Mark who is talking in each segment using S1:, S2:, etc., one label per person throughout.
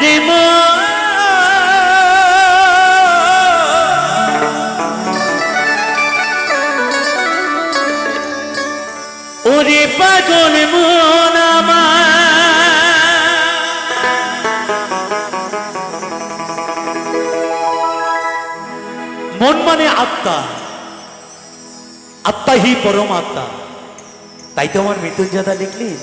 S1: ওরে মা ওরে পাগল মন আমার মন মানে আত্মা আত্মা হি পরমাত্মা তাই তো আমার মৃত্যুঞ্জয়দা লিখলেন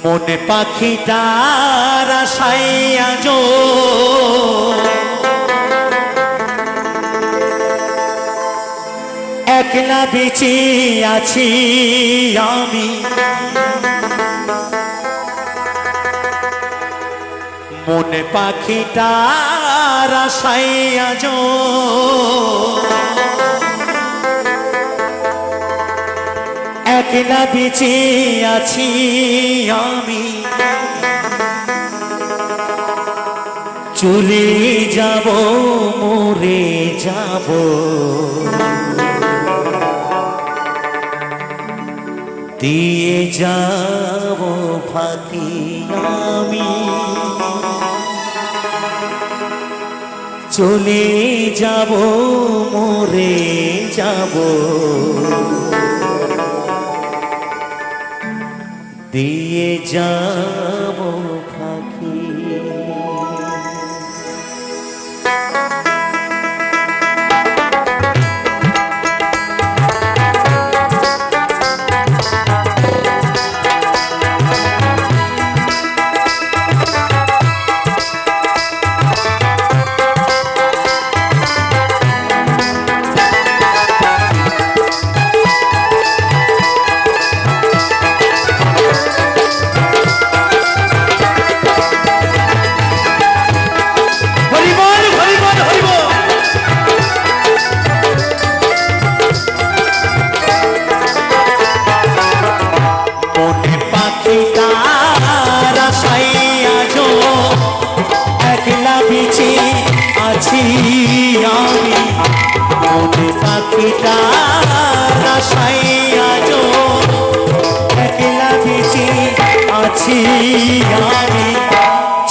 S1: মনে পাখিটার আশায় আজ একলা বেঁচে আছি আমি মনে পাখিটার আশায় আজ একলা বেঁচে আছি আমি চলে যাব মরে যাব দিয়ে যাব ফাঁকি আমি চলে যাব মরে যাব দিয়ে যাব ফাঁকি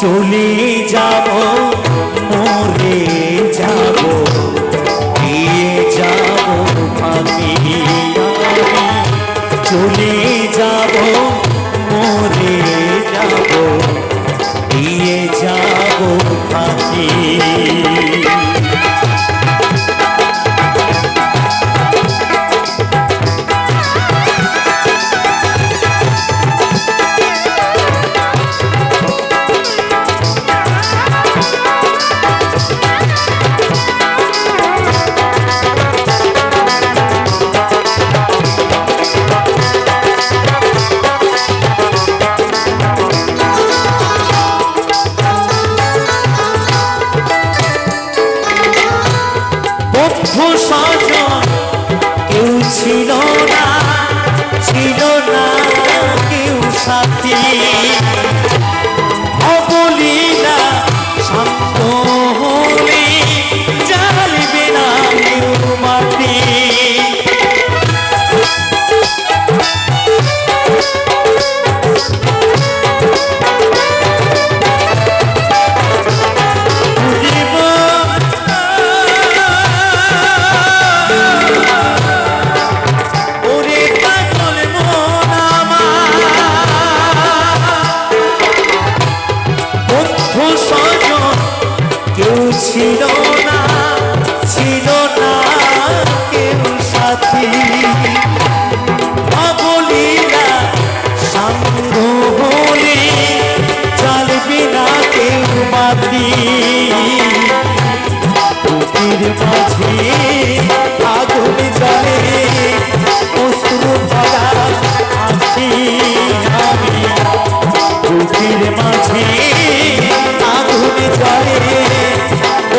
S1: চলে যাব মরে যাব দিয়ে যাব ফাঁকি আমি চলে যাব মরে যাব দিয়ে যাব ফাঁকি কেউ ছিল না কেউ সাথী অবলীলা শান্ত হলে জ্বালবে না কেউ মাটি ছিল না কেউ সাথী অবলীলা শান্ত হলে চলবে না কেউ বাতি বুকের মাঝে আগুন জ্বলে অশ্রু ভরা আছি আমি বুকের মাঝে আগুন জ্বলে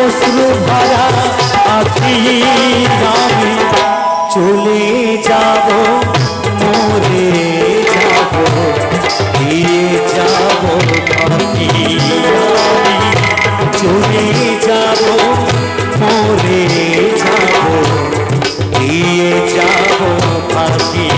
S1: অশ্রু ভরা আছি আমি চলে যাব মরে যাব দিয়ে যাব ফাঁকি আমি চলে যাব মরে যাব দিয়ে যাব ফাঁকি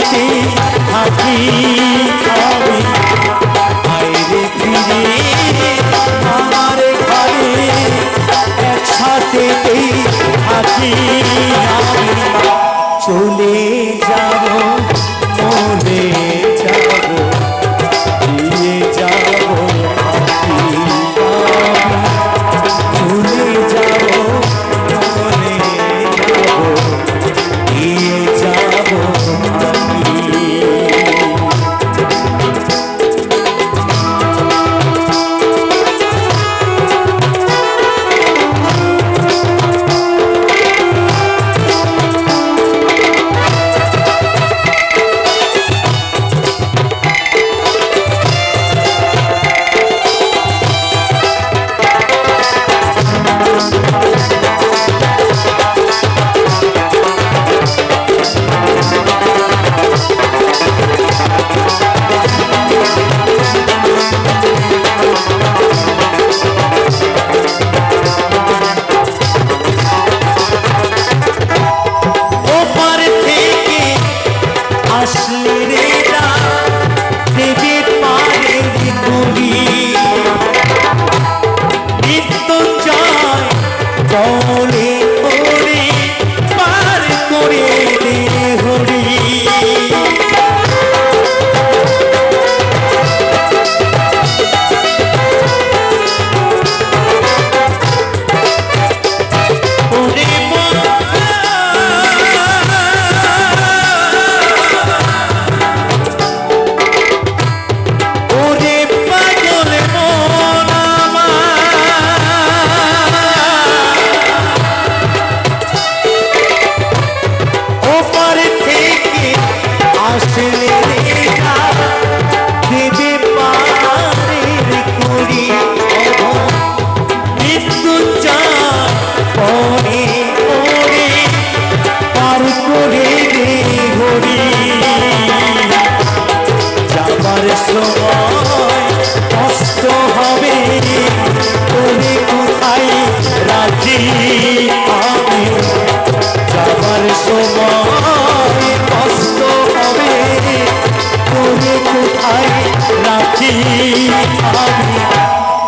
S1: আশাতেতে থাকি আমি বাইরে ফিরে আমার ঘরে একসাথেতেই থাকি আমি চলে যাব মরে যাব দিয়ে যাব চলে যাব মরে যাব দিয়ে যাব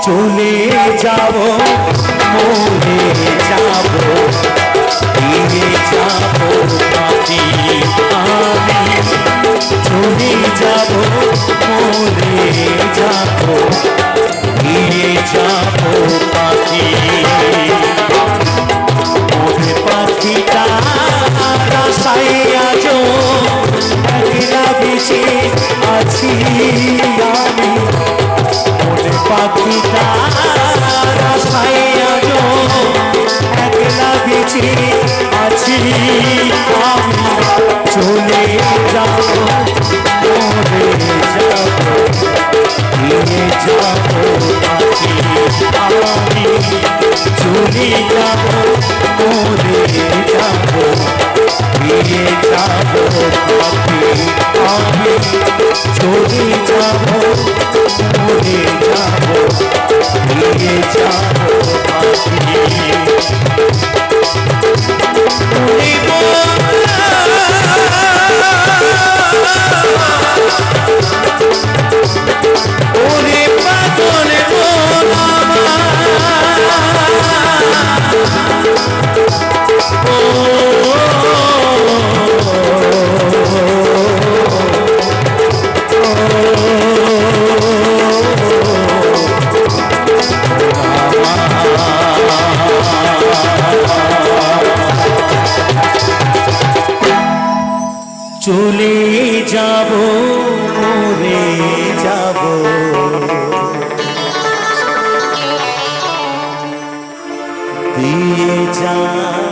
S1: চলে যাব মরে যাব দিয়ে যাব পাখি আমি চলে যাব মরে যাব দিয়ে যাব পাখি মনে পাখিটা রাস্তায় আজ একলা বেশি আছি আমি মনে পাখিটা রাস্তায় আজ একলা বেশি আছি আমি চলে যাব মরে যাব দিয়ে যাব পাখি আমি চলে যাব মরে যাব দিয়ে যাব পাখি আমি চলে যাব মরে যাব দিয়ে যাব পাখি ওরে পাগল চলে যাব মরে যাব দিয়ে যাব